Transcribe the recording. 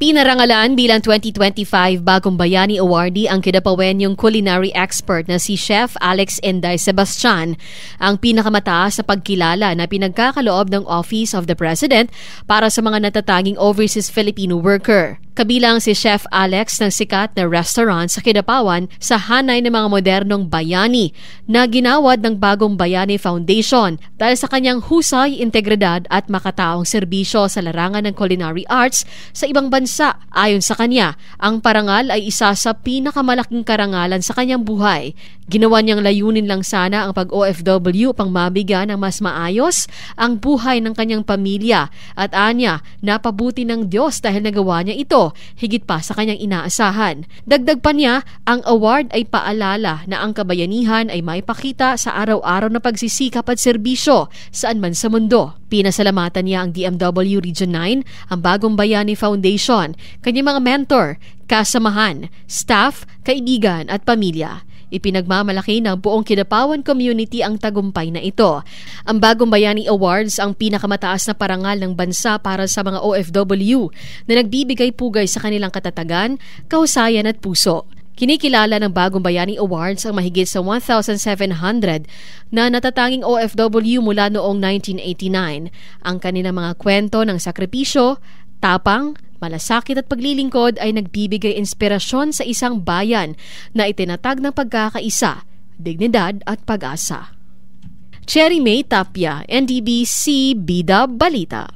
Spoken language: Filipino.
Pinarangalan bilang 2025 Bagong Bayani Awardee ang kinapawenyong culinary expert na si Chef Alex Inday Sebastian, ang pinakamataas sa pagkilala na pinagkakaloob ng Office of the President para sa mga natatanging overseas Filipino worker. Kabilang si Chef Alex ng sikat na restaurant sa Kidapawan sa hanay ng mga modernong bayani na ginawad ng Bagong Bayani Foundation dahil sa kanyang husay, integridad at makataong serbisyo sa larangan ng culinary arts sa ibang bansa. Ayon sa kanya, ang parangal ay isa sa pinakamalaking karangalan sa kanyang buhay. Ginawa niyang layunin lang sana ang pag-OFW upang mabigyan ng mas maayos ang buhay ng kanyang pamilya at anya, napabuti ng Diyos dahil nagawa niya ito higit pa sa kanyang inaasahan. Dagdag pa niya, ang award ay paalala na ang kabayanihan ay maipakita sa araw-araw na pagsisikap at serbisyo saan man sa mundo. Pinasalamatan niya ang DMW Region 9, ang Bagong Bayani Foundation, kanyang mga mentor, kasamahan, staff, kaibigan at pamilya. Ipinagmamalaki ng buong Kidapawan community ang tagumpay na ito. Ang Bagong Bayani Awards ang pinakamataas na parangal ng bansa para sa mga OFW na nagbibigay pugay sa kanilang katatagan, kahusayan at puso. Kinikilala ng Bagong Bayani Awards ang mahigit sa 1,700 na natatanging OFW mula noong 1989. Ang kanilang mga kwento ng sakripisyo, tapang, malasakit at paglilingkod ay nagbibigay inspirasyon sa isang bayan na itinatag ng pagkakaisa, dignidad at pag-asa. Cherry May Tapia, NDBC Bida Balita.